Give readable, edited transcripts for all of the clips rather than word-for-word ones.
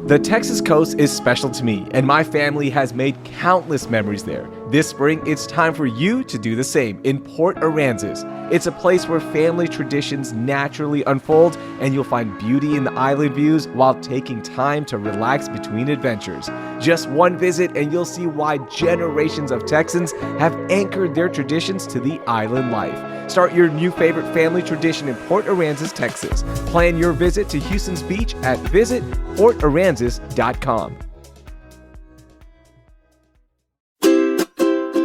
The Texas coast is special to me, and my family has made countless memories there. This spring, it's time for you to do the same in Port Aransas. It's a place where family traditions naturally unfold, and you'll find beauty in the island views while taking time to relax between adventures. Just one visit, and you'll see why generations of Texans have anchored their traditions to the island life. Start your new favorite family tradition in Port Aransas, Texas. Plan your visit to Houston's beach at visitportaransas.com.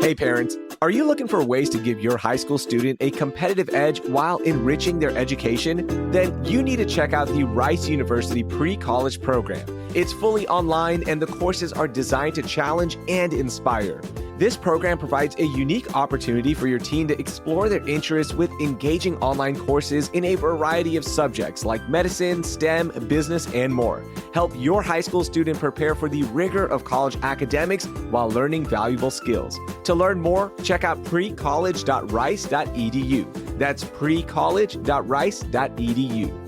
Hey parents, are you looking for ways to give your high school student a competitive edge while enriching their education? Then you need to check out the Rice University Pre-College Program. It's fully online and the courses are designed to challenge and inspire. This program provides a unique opportunity for your teen to explore their interests with engaging online courses in a variety of subjects like medicine, STEM, business, and more. Help your high school student prepare for the rigor of college academics while learning valuable skills. To learn more, check out precollege.rice.edu. That's precollege.rice.edu.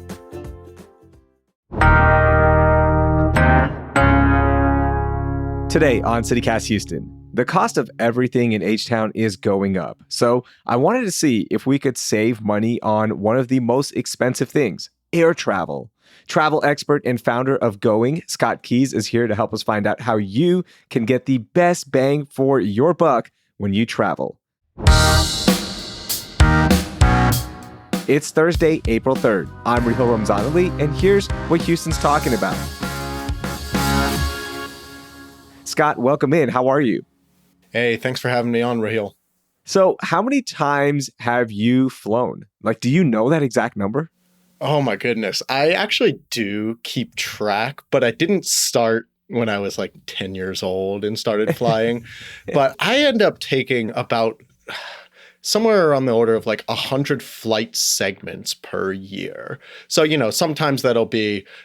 Today on CityCast Houston, the cost of everything in H-Town is going up. So I wanted to see if we could save money on one of the most expensive things, air travel. Travel expert and founder of Going, Scott Keys, is here to help us find out how you can get the best bang for your buck when you travel. It's Thursday, April 3rd. I'm Rahil Ramzan Ali, and here's what Houston's talking about. Scott, welcome in. How are you? Hey, thanks for having me on, Rahil. So how many times have you flown? Like, do you know that exact number? Oh my goodness. I actually do keep track, but I didn't start when I was like 10 years old and started flying. But I end up taking about somewhere around the order of like 100 flight segments per year. So, sometimes I'll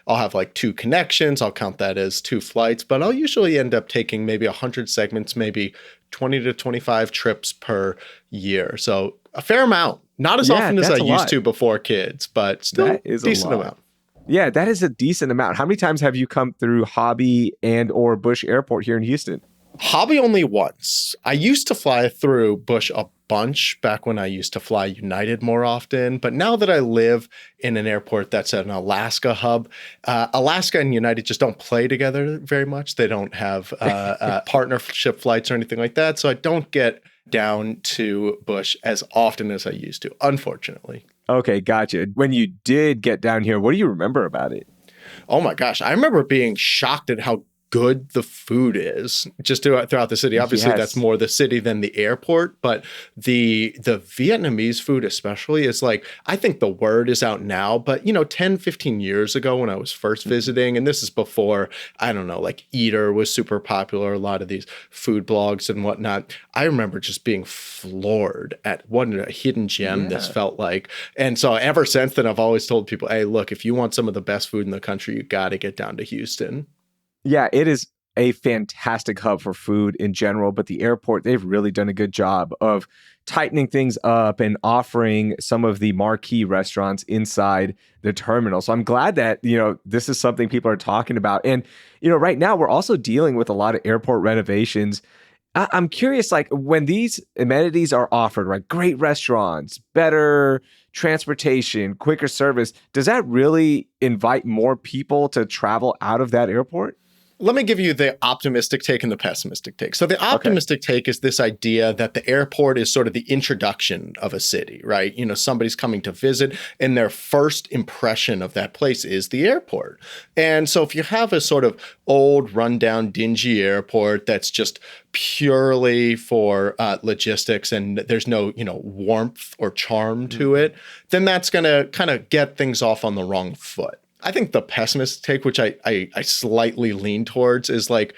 have like 2 connections. I'll count that as 2 flights, but I'll usually end up taking maybe 100 segments, maybe 20 to 25 trips per year. So a fair amount, not as often as I used to before kids, but still a decent amount. Yeah, that is a decent amount. How many times have you come through Hobby and or Bush Airport here in Houston? Hobby only once. I used to fly through Bush a bunch back when I used to fly United more often. But now that I live in an airport that's an Alaska hub, Alaska and United just don't play together very much. They don't have partnership flights or anything like that. So I don't get down to Bush as often as I used to, unfortunately. Okay, gotcha. When you did get down here, what do you remember about it? Oh my gosh. I remember being shocked at how good the food is just throughout the city. Obviously, That's more the city than the airport, but the Vietnamese food especially is like, I think the word is out now, but 10, 15 years ago when I was first visiting, and this is before, I don't know, like Eater was super popular, a lot of these food blogs and whatnot. I remember just being floored at what a hidden gem this felt like. And so ever since then, I've always told people, hey, look, if you want some of the best food in the country, you got to get down to Houston. Yeah, it is a fantastic hub for food in general, but the airport, they've really done a good job of tightening things up and offering some of the marquee restaurants inside the terminal. So I'm glad that, this is something people are talking about. And, right now we're also dealing with a lot of airport renovations. I'm curious, like when these amenities are offered, right? Great restaurants, better transportation, quicker service, does that really invite more people to travel out of that airport? Let me give you the optimistic take and the pessimistic take. So the optimistic take is this idea that the airport is sort of the introduction of a city, right? Somebody's coming to visit and their first impression of that place is the airport. And so if you have a sort of old, rundown, dingy airport that's just purely for logistics and there's no, warmth or charm to it, then that's going to kind of get things off on the wrong foot. I think the pessimist take, which I slightly lean towards, is like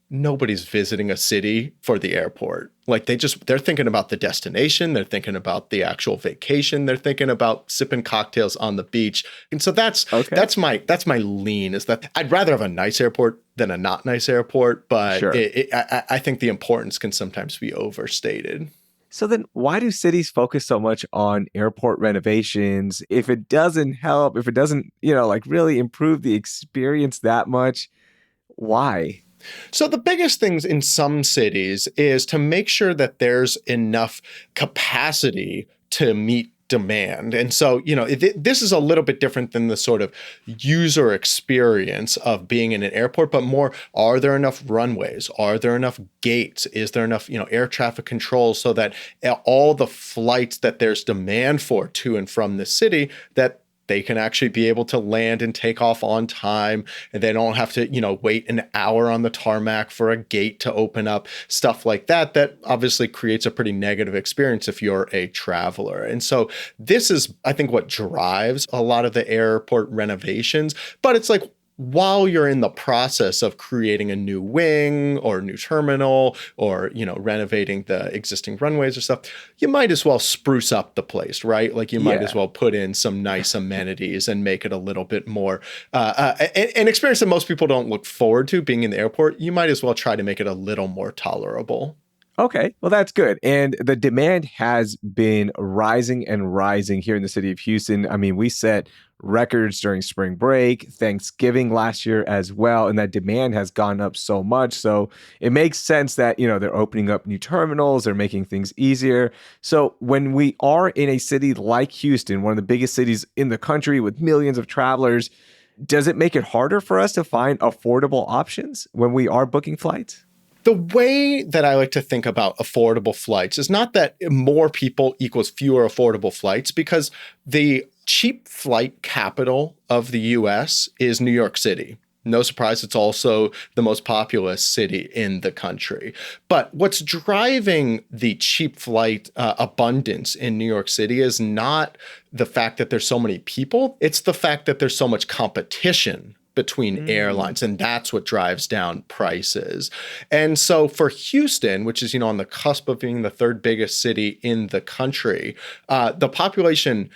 nobody's visiting a city for the airport. Like they're thinking about the destination, they're thinking about the actual vacation, they're thinking about sipping cocktails on the beach. And so that's my lean, is that I'd rather have a nice airport than a not nice airport, but sure. I think the importance can sometimes be overstated. So then why do cities focus so much on airport renovations if it doesn't help, if it doesn't, really improve the experience that much? Why? So the biggest things in some cities is to make sure that there's enough capacity to meet demand. And so, this is a little bit different than the sort of user experience of being in an airport, but more, are there enough runways? Are there enough gates? Is there enough, air traffic control so that all the flights that there's demand for to and from the city, that they can actually be able to land and take off on time, and they don't have to, wait an hour on the tarmac for a gate to open up, stuff like that. That obviously creates a pretty negative experience if you're a traveler. And so this is, I think, what drives a lot of the airport renovations. But it's like, while you're in the process of creating a new wing or new terminal or, renovating the existing runways or stuff, you might as well spruce up the place, right? Like you might as well put in some nice amenities and make it a little bit more, an experience that most people don't look forward to being in the airport. You might as well try to make it a little more tolerable. Okay, well, that's good. And the demand has been rising and rising here in the city of Houston. I mean, we set records during spring break, Thanksgiving last year as well, and that demand has gone up so much. So it makes sense that, they're opening up new terminals, they're making things easier. So when we are in a city like Houston, one of the biggest cities in the country with millions of travelers, does it make it harder for us to find affordable options when we are booking flights? The way that I like to think about affordable flights is not that more people equals fewer affordable flights, because the cheap flight capital of the US is New York City. No surprise, it's also the most populous city in the country. But what's driving the cheap flight abundance in New York City is not the fact that there's so many people, it's the fact that there's so much competition between airlines, and that's what drives down prices. And so for Houston, which is, on the cusp of being the third biggest city in the country, the population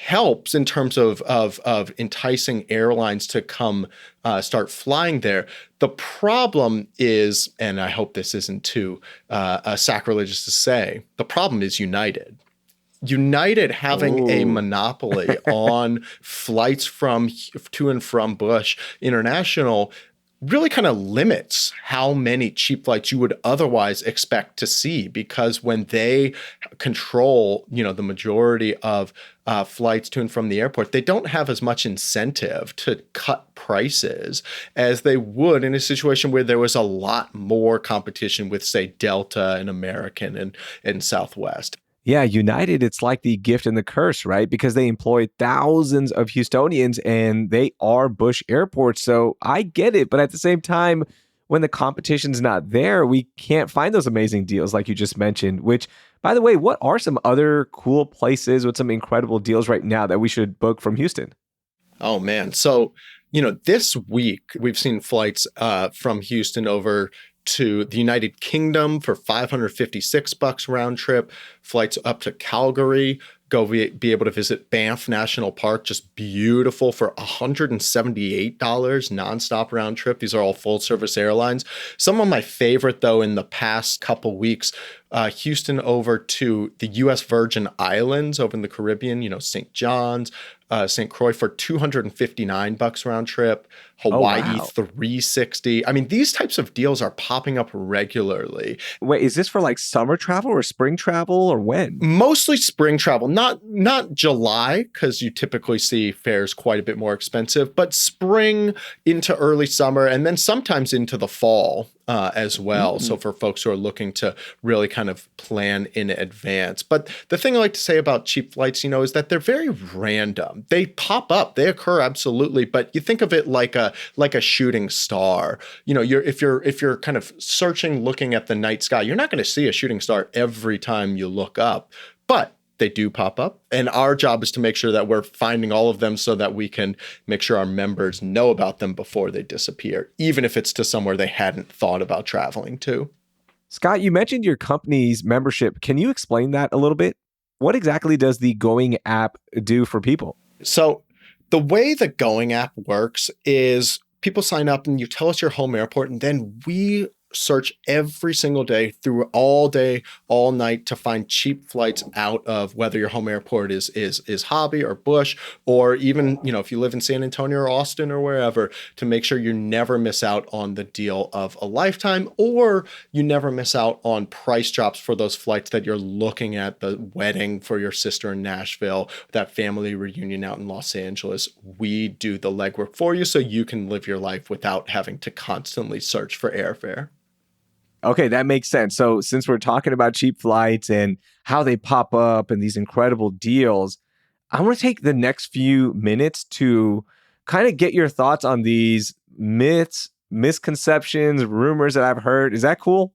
helps in terms of enticing airlines to come start flying there. The problem is, and I hope this isn't too sacrilegious to say, the problem is United. United having a monopoly on flights to and from Bush International really kind of limits how many cheap flights you would otherwise expect to see, because when they control, the majority of flights to and from the airport, they don't have as much incentive to cut prices as they would in a situation where there was a lot more competition with, say, Delta and American and Southwest. Yeah, United, it's like the gift and the curse, right? Because they employ thousands of Houstonians and they are Bush Airport. So I get it. But at the same time, when the competition's not there, we can't find those amazing deals like you just mentioned, which, by the way, what are some other cool places with some incredible deals right now that we should book from Houston? Oh, man. So, this week we've seen flights from Houston over to the United Kingdom for $556 round trip, flights up to Calgary, be able to visit Banff National Park, just beautiful, for $178 nonstop round trip. These are all full service airlines. Some of my favorite, though, in the past couple weeks, Houston over to the U.S. Virgin Islands over in the Caribbean, St. John's, St. Croix for $259 round trip, Hawaii $360. I mean, these types of deals are popping up regularly. Wait, is this for like summer travel or spring travel or when? Mostly spring travel, not July, because you typically see fares quite a bit more expensive, but spring into early summer, and then sometimes into the fall as well. So for folks who are looking to really kind of plan in advance. But the thing I like to say about cheap flights, is that they're very random. They pop up, they occur absolutely, but you think of it like a shooting star. If you're kind of searching, looking at the night sky, you're not going to see a shooting star every time you look up, but they do pop up. And our job is to make sure that we're finding all of them so that we can make sure our members know about them before they disappear, even if it's to somewhere they hadn't thought about traveling to. Scott, you mentioned your company's membership. Can you explain that a little bit? What exactly does the Going app do for people? So the way the Going app works is people sign up and you tell us your home airport, and then we search every single day, all night to find cheap flights out of whether your home airport is Hobby or Bush, or even, if you live in San Antonio or Austin or wherever, to make sure you never miss out on the deal of a lifetime, or you never miss out on price drops for those flights that you're looking at, the wedding for your sister in Nashville, that family reunion out in Los Angeles. We do the legwork for you so you can live your life without having to constantly search for airfare. Okay, that makes sense. So since we're talking about cheap flights and how they pop up and these incredible deals, I want to take the next few minutes to kind of get your thoughts on these myths, misconceptions, rumors that I've heard. Is that cool?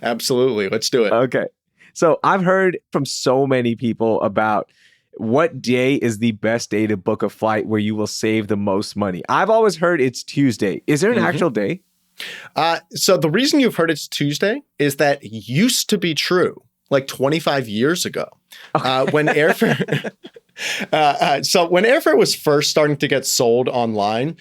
Absolutely. Let's do it. Okay. So I've heard from so many people about what day is the best day to book a flight where you will save the most money. I've always heard it's Tuesday. Is there an actual day? So the reason you've heard it's Tuesday is that used to be true like 25 years ago. When airfare so when airfare was first starting to get sold online,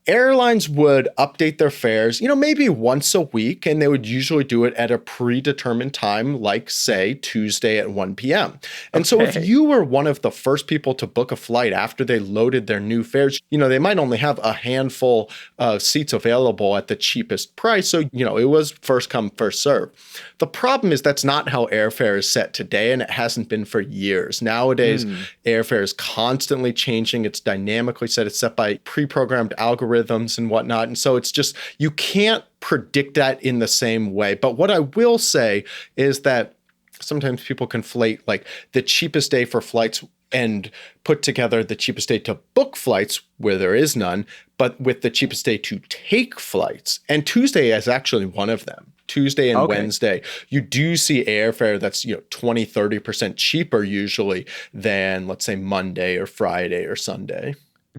airlines would update their fares, maybe once a week, and they would usually do it at a predetermined time, like say Tuesday at 1 p.m. And so if you were one of the first people to book a flight after they loaded their new fares, they might only have a handful of seats available at the cheapest price. So, it was first come, first serve. The problem is that's not how airfare is set today, and it hasn't been for years. Nowadays, airfare is constantly changing. It's dynamically set. It's set by pre-programmed algorithms and whatnot. And so it's just, you can't predict that in the same way. But what I will say is that sometimes people conflate like the cheapest day for flights and put together the cheapest day to book flights where there is none, but with the cheapest day to take flights. And Tuesday is actually one of them. Tuesday and Wednesday, you do see airfare that's 20, 30% cheaper usually than, let's say, Monday or Friday or Sunday.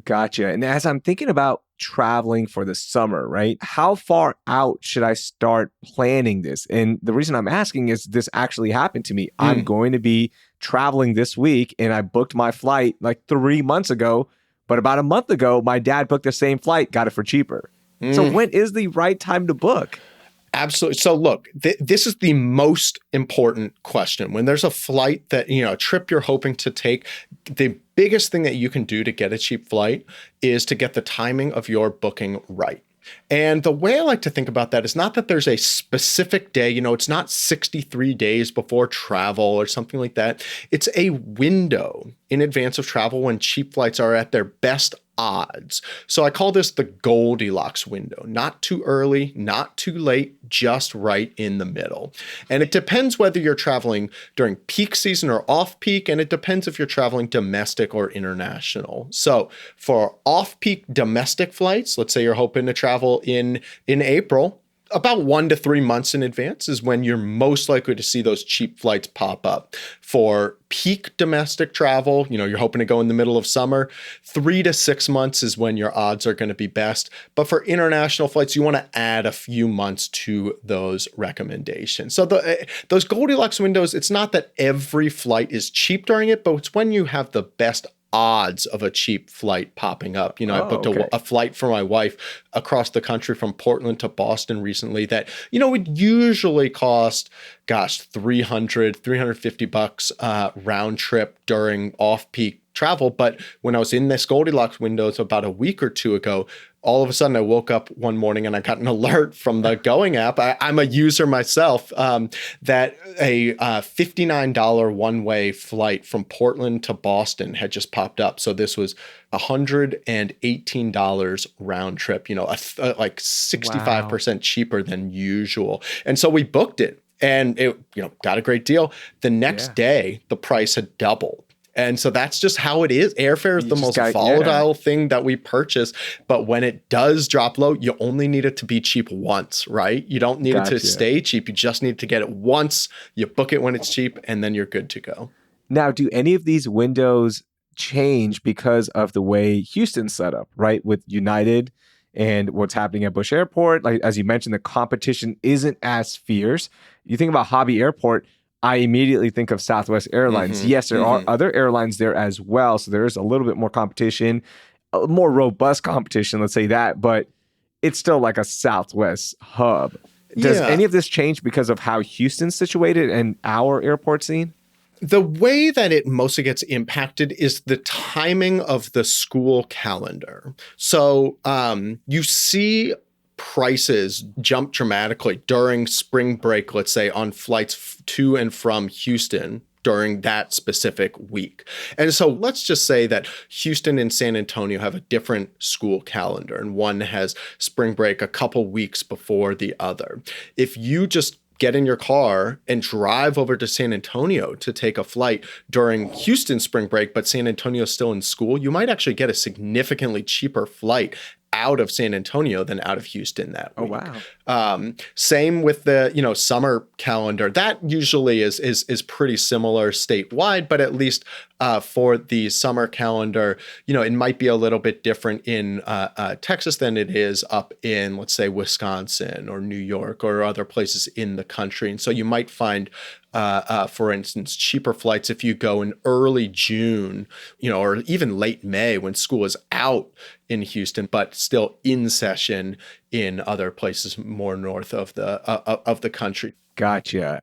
Gotcha. And as I'm thinking about traveling for the summer, right? How far out should I start planning this? And the reason I'm asking is this actually happened to me. I'm going to be traveling this week and I booked my flight like 3 months ago, but about a month ago, my dad booked the same flight, got it for cheaper. So when is the right time to book? Absolutely. So look, this is the most important question. When there's a flight that, a trip you're hoping to take, the biggest thing that you can do to get a cheap flight is to get the timing of your booking right. And the way I like to think about that is not that there's a specific day, it's not 63 days before travel or something like that. It's a window in advance of travel when cheap flights are at their best odds. So I call this the Goldilocks window. Not too early, not too late, just right in the middle. And it depends whether you're traveling during peak season or off peak, and it depends if you're traveling domestic or international. So for off-peak domestic flights, let's say you're hoping to travel in April, about 1 to 3 months in advance is when you're most likely to see those cheap flights pop up. For peak domestic travel, you're hoping to go in the middle of summer, 3 to 6 months is when your odds are going to be best. But for international flights, you want to add a few months to those recommendations. So those Goldilocks windows, it's not that every flight is cheap during it, but it's when you have the best odds of a cheap flight popping up. I booked a flight for my wife across the country from Portland to Boston recently that, would usually cost, $350 round trip during off-peak travel. But when I was in this Goldilocks window about a week or two ago, all of a sudden I woke up one morning and I got an alert from the Going app. I'm a user myself, that a $59 one-way flight from Portland to Boston had just popped up. So this was $118 round trip, like 65% cheaper than usual. And so we booked it and it, got a great deal. The next day, the price had doubled. And so that's just how it is. Airfare is the most volatile thing that we purchase. But when it does drop low, you only need it to be cheap once, right? You don't need it to stay cheap. You just need to get it once. You book it when it's cheap, and then you're good to go. Now, do any of these windows change because of the way Houston's set up, right? With United and what's happening at Bush Airport. Like, as you mentioned, the competition isn't as fierce. You think about Hobby Airport, I immediately think of Southwest Airlines. Yes, there are other airlines there as well. So there is a little bit more competition, a more robust competition, let's say that, but it's still like a Southwest hub. Does Yeah. any of this change because of how Houston's situated and our airport scene? The way that it mostly gets impacted is the timing of the school calendar. So you see prices jump dramatically during spring break, let's say on flights to and from Houston during that specific week. And so let's just say that Houston and San Antonio have a different school calendar, and one has spring break a couple weeks before the other. If you just get in your car and drive over to San Antonio to take a flight during Houston spring break, but San Antonio's still in school, you might actually get a significantly cheaper flight out of San Antonio than out of Houston that week. Oh, wow. Same with the, summer calendar. That usually is pretty similar statewide, but at least for the summer calendar, it might be a little bit different in Texas than it is up in, let's say, Wisconsin or New York or other places in the country. And so you might find, for instance, cheaper flights if you go in early June, or even late May when school is out in Houston, but still in session in other places more north of the country. Gotcha.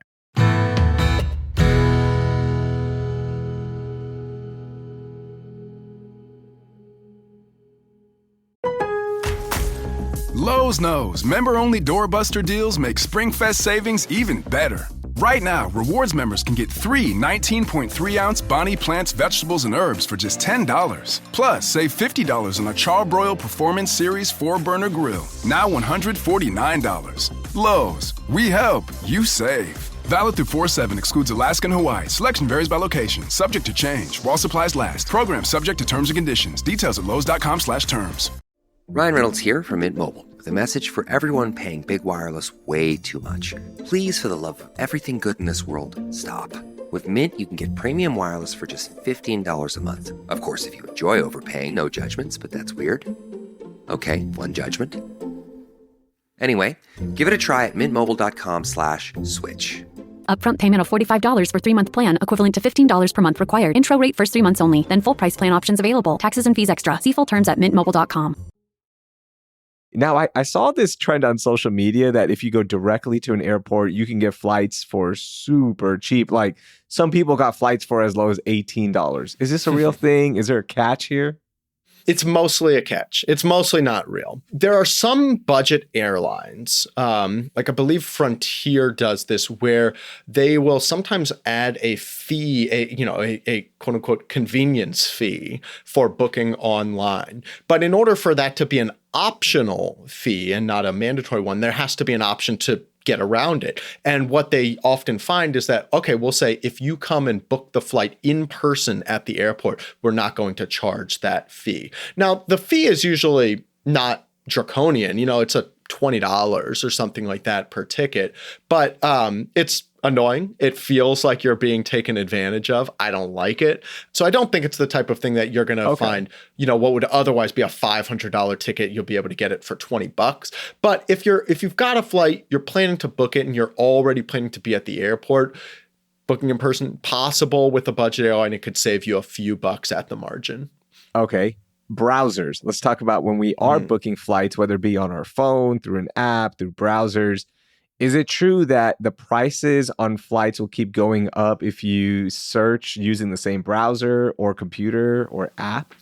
Lowe's knows member-only doorbuster deals make SpringFest savings even better. Right now, rewards members can get 3 19.3-ounce Bonnie Plants vegetables and herbs for just $10. Plus, save $50 on a Char-Broil Performance Series 4-burner grill, now $149. Lowe's, we help, you save. Valid through 4/7, excludes Alaska and Hawaii. Selection varies by location, subject to change. While supplies last. Program subject to terms and conditions. Details at lowes.com/terms. Ryan Reynolds here from Mint Mobile with a message for everyone paying big wireless way too much. Please, for the love of everything good in this world, stop. With Mint, you can get premium wireless for just $15 a month. Of course, if you enjoy overpaying, no judgments, but that's weird. Okay, one judgment. Anyway, give it a try at mintmobile.com/switch. Upfront payment of $45 for 3-month plan, equivalent to $15 per month required. Intro rate first 3 months only, then full price plan options available. Taxes and fees extra. See full terms at mintmobile.com. Now, I saw this trend on social media that if you go directly to an airport, you can get flights for super cheap. Like some people got flights for as low as $18. Is this a real thing? Is there a catch here? It's mostly a catch. It's mostly not real. There are some budget airlines, like I believe Frontier does this, where they will sometimes add a fee, a quote unquote convenience fee for booking online. But in order for that to be an optional fee and not a mandatory one, there has to be an option to get around it. And what they often find is that, okay, we'll say if you come and book the flight in person at the airport, we're not going to charge that fee. Now, the fee is usually not draconian, it's a $20 or something like that per ticket, but it's annoying. It feels like you're being taken advantage of. I don't like it. So I don't think it's the type of thing that you're going to find, what would otherwise be a $500 ticket, you'll be able to get it for $20. But if you've got a flight, you're planning to book it and you're already planning to be at the airport, booking in person, possible with a budget airline, it could save you a few bucks at the margin. Okay. Browsers. Let's talk about when we are booking flights, whether it be on our phone, through an app, through browsers. Is it true that the prices on flights will keep going up if you search using the same browser or computer or app?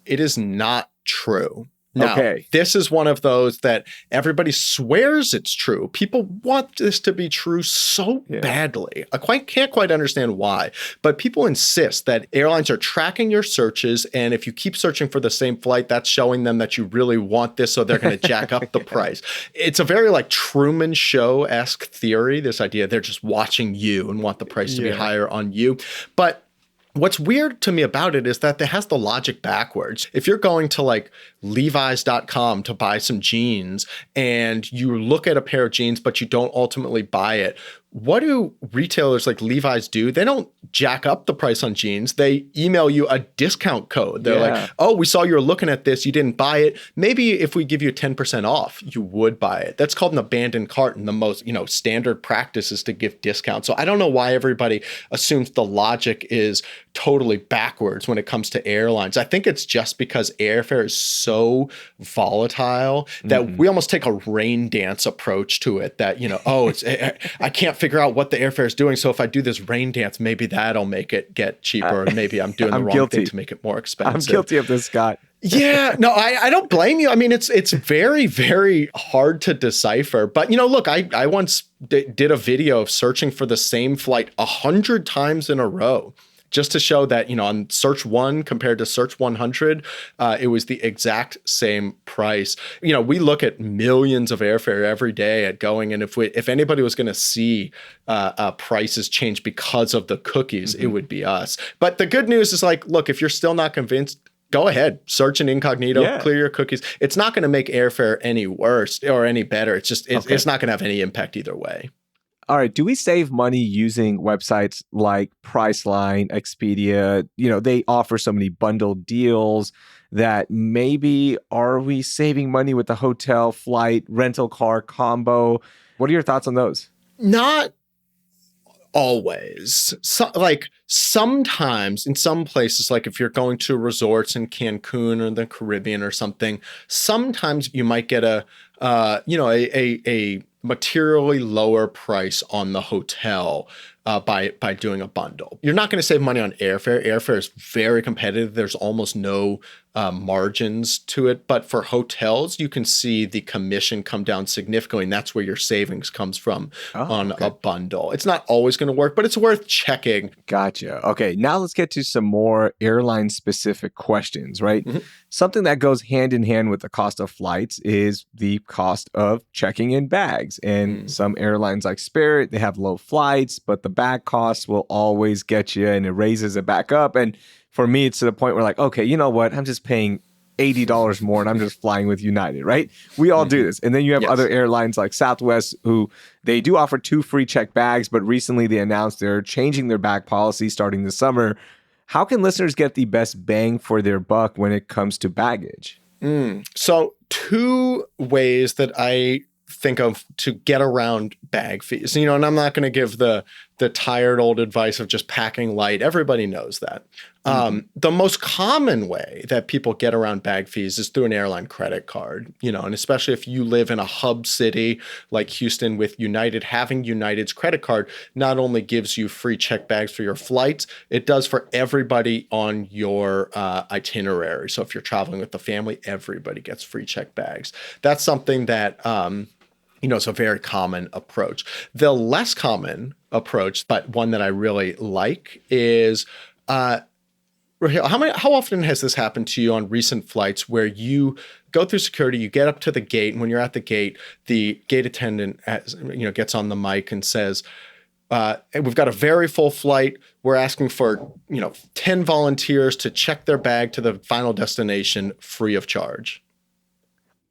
It is not true. Now, this is one of those that everybody swears it's true. People want this to be true so badly. I can't quite understand why, but people insist that airlines are tracking your searches, and if you keep searching for the same flight, that's showing them that you really want this, so they're going to jack up the price. It's a very Truman Show-esque theory, this idea they're just watching you and want the price to be higher on you. But what's weird to me about it is that it has the logic backwards. If you're going to Levi's.com to buy some jeans and you look at a pair of jeans, but you don't ultimately buy it, what do retailers like Levi's do? They don't jack up the price on jeans. They email you a discount code. They're like, oh, we saw you were looking at this. You didn't buy it. Maybe if we give you 10% off, you would buy it. That's called an abandoned cart. And the most, standard practice is to give discounts. So I don't know why everybody assumes the logic is totally backwards when it comes to airlines. I think it's just because airfare is so volatile that we almost take a rain dance approach to it, that, I can't figure out what the airfare is doing. So if I do this rain dance, maybe that'll make it get cheaper. And maybe I'm doing the wrong thing to make it more expensive. I'm guilty of this, Scott. Yeah, no, I don't blame you. I mean, it's very, very hard to decipher. But, look, I once did a video of searching for the same flight 100 times in a row, just to show that, on search 1 compared to search 100, it was the exact same price. We look at millions of airfare every day at Going, and if anybody was going to see prices change because of the cookies, it would be us. But the good news is, look, if you're still not convinced, go ahead, search in incognito, clear your cookies. It's not going to make airfare any worse or any better. It's just, it's not going to have any impact either way. All right. Do we save money using websites like Priceline, Expedia? They offer so many bundled deals that maybe are we saving money with the hotel, flight, rental car combo? What are your thoughts on those? Not always. Sometimes in some places, like if you're going to resorts in Cancun or the Caribbean or something, sometimes you might get a materially lower price on the hotel by doing a bundle. You're not going to save money on airfare. Airfare is very competitive. There's almost no margins to it. But for hotels, you can see the commission come down significantly, and that's where your savings comes from on a bundle. It's not always going to work, but it's worth checking. Gotcha. Okay, now let's get to some more airline-specific questions, right? Something that goes hand in hand with the cost of flights is the cost of checking in bags. And some airlines like Spirit, they have low flights, but the bag costs will always get you, and it raises it back up. And for me, it's to the point where okay, you know what? I'm just paying $80 more and I'm just flying with United, right? We all do this. And then you have other airlines like Southwest, who they do offer 2 free check bags, but recently they announced they're changing their bag policy starting this summer. How can listeners get the best bang for their buck when it comes to baggage? So 2 ways that I think of to get around bag fees. And I'm not going to give the tired old advice of just packing light. Everybody knows that. The most common way that people get around bag fees is through an airline credit card, and especially if you live in a hub city like Houston with United, having United's credit card not only gives you free checked bags for your flights, it does for everybody on your itinerary. So if you're traveling with the family, everybody gets free checked bags. That's something that, it's a very common approach. The less common approach, but one that I really like, is how often has this happened to you on recent flights where you go through security, you get up to the gate, and when you're at the gate attendant gets on the mic and says, we've got a very full flight. We're asking for 10 volunteers to check their bag to the final destination free of charge.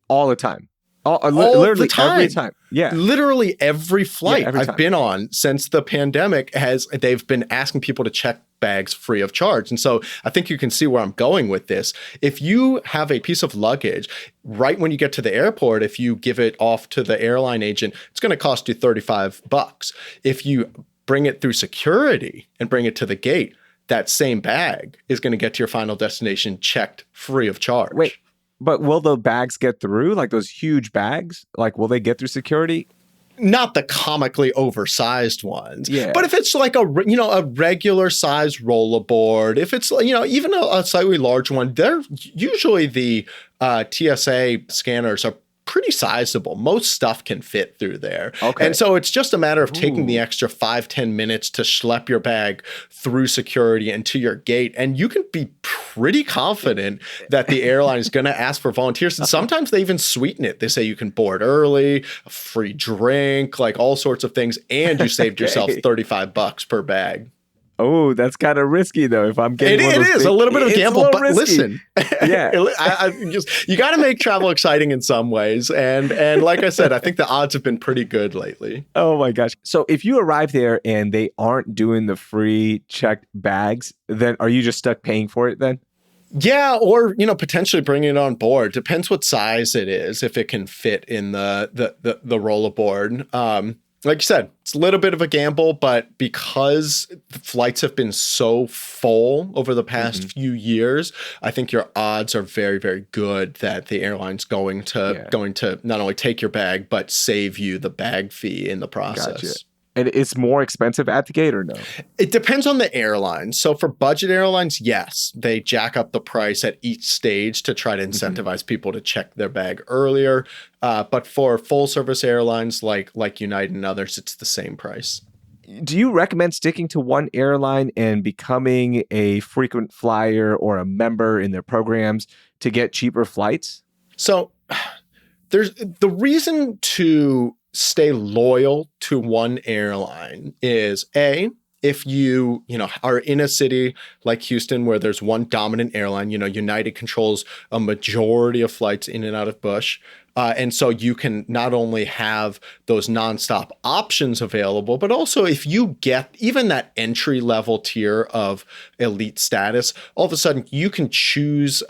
All the time. Literally the time. Every time. Yeah. Literally every flight I've been on since the pandemic they've been asking people to check bags free of charge. And so I think you can see where I'm going with this. If you have a piece of luggage, right when you get to the airport, if you give it off to the airline agent, it's going to cost you $35. If you bring it through security and bring it to the gate, that same bag is going to get to your final destination checked free of charge. Wait. But will the bags get through? Like those huge bags? Like, will they get through security? Not the comically oversized ones. Yeah. But if it's like a regular size rollerboard, if it's, even a slightly large one, they're usually the TSA scanners are pretty sizable. Most stuff can fit through there. Okay. And so it's just a matter of taking the extra 5-10 minutes to schlep your bag through security and to your gate. And you can be pretty confident that the airline is going to ask for volunteers. And sometimes they even sweeten it. They say you can board early, a free drink, like all sorts of things. And you saved yourself $35 per bag. Oh, that's kind of risky, though. If I'm getting it is a little bit of a gamble, but risky. Listen, yeah, you got to make travel exciting in some ways, and like I said, I think the odds have been pretty good lately. Oh my gosh! So if you arrive there and they aren't doing the free checked bags, then are you just stuck paying for it then? Yeah, or potentially bringing it on board. Depends what size it is. If it can fit in the rollerboard. like you said, it's a little bit of a gamble, but because the flights have been so full over the past few years, I think your odds are very, very good that the airline's going to not only take your bag, but save you the bag fee in the process. Gotcha. And it's more expensive at the gate or no? It depends on the airline. So for budget airlines, yes, they jack up the price at each stage to try to incentivize people to check their bag earlier. But for full service airlines like United and others, it's the same price. Do you recommend sticking to one airline and becoming a frequent flyer or a member in their programs to get cheaper flights? So there's the reason to stay loyal to one airline is if you are in a city like Houston where there's one dominant airline, United controls a majority of flights in and out of Bush. And so you can not only have those nonstop options available, but also if you get even that entry level tier of elite status, all of a sudden you can choose,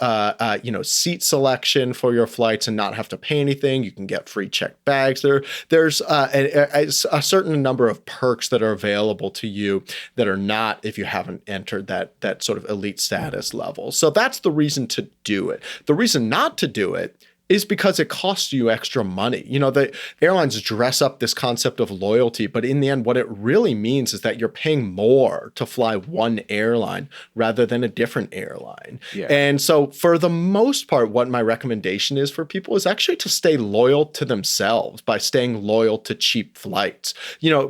seat selection for your flights and not have to pay anything. You can get free checked bags. There's a certain number of perks that are available to you that are not if you haven't entered that sort of elite status level. So that's the reason to do it. The reason not to do it is because it costs you extra money. The airlines dress up this concept of loyalty, but in the end, what it really means is that you're paying more to fly one airline rather than a different airline. Yeah. And so for the most part, what my recommendation is for people is actually to stay loyal to themselves by staying loyal to cheap flights.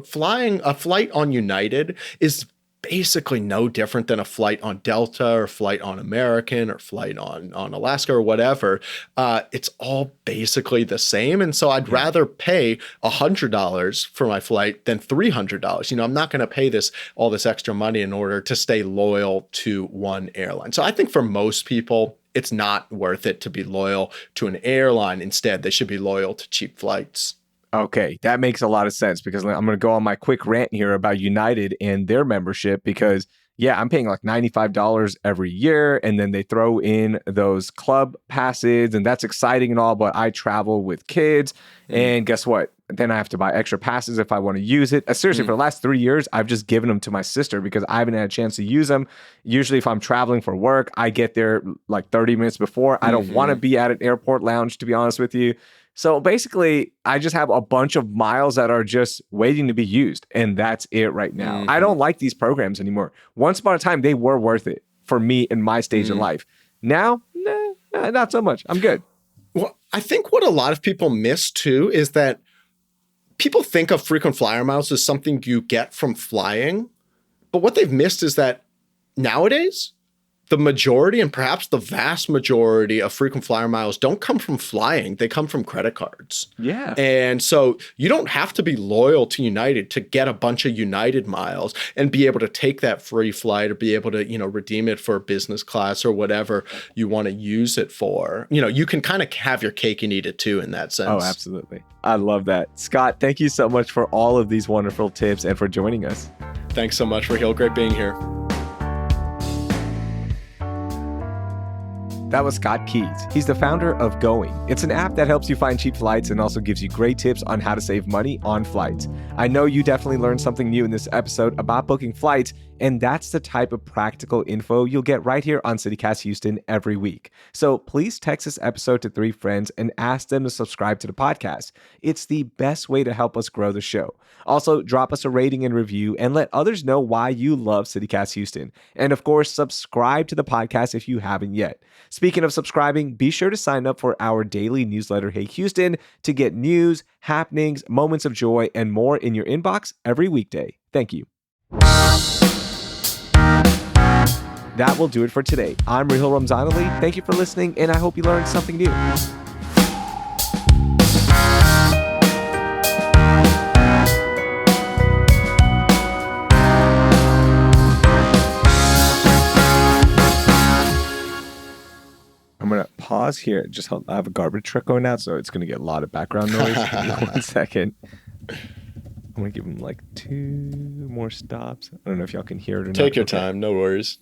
Flying a flight on United is basically no different than a flight on Delta or flight on American or flight on Alaska or whatever. It's all basically the same. And so I'd rather pay $100 for my flight than $300. I'm not going to pay all this extra money in order to stay loyal to one airline. So I think for most people, it's not worth it to be loyal to an airline. Instead, they should be loyal to cheap flights. Okay, that makes a lot of sense because I'm going to go on my quick rant here about United and their membership because, I'm paying like $95 every year and then they throw in those club passes and that's exciting and all, but I travel with kids and guess what? Then I have to buy extra passes if I want to use it. Seriously, for the last 3 years, I've just given them to my sister because I haven't had a chance to use them. Usually if I'm traveling for work, I get there like 30 minutes before. I don't want to be at an airport lounge, to be honest with you. So basically, I just have a bunch of miles that are just waiting to be used. And that's it right now. I don't like these programs anymore. Once upon a time, they were worth it for me in my stage in life. Now, not so much. I'm good. Well, I think what a lot of people miss too is that people think of frequent flyer miles as something you get from flying. But what they've missed is that nowadays, the majority and perhaps the vast majority of frequent flyer miles don't come from flying. They come from credit cards. Yeah. And so you don't have to be loyal to United to get a bunch of United miles and be able to take that free flight or be able to, redeem it for business class or whatever you want to use it for. You can kind of have your cake and eat it too in that sense. Oh, absolutely. I love that. Scott, thank you so much for all of these wonderful tips and for joining us. Thanks so much, Raheel. Great being here. That was Scott Keys. He's the founder of Going. It's an app that helps you find cheap flights and also gives you great tips on how to save money on flights. I know you definitely learned something new in this episode about booking flights, and that's the type of practical info you'll get right here on CityCast Houston every week. So please text this episode to 3 friends and ask them to subscribe to the podcast. It's the best way to help us grow the show. Also, drop us a rating and review and let others know why you love CityCast Houston. And of course, subscribe to the podcast if you haven't yet. Speaking of subscribing, be sure to sign up for our daily newsletter, Hey Houston, to get news, happenings, moments of joy, and more in your inbox every weekday. Thank you. That will do it for today. I'm Raheel Ramzanali. Thank you for listening, and I hope you learned something new. I'm going to pause here. I have a garbage truck going out, so it's going to get a lot of background noise. Give me 1 second. I'm going to give him like 2 more stops. I don't know if y'all can hear it or not. Take your time. No worries.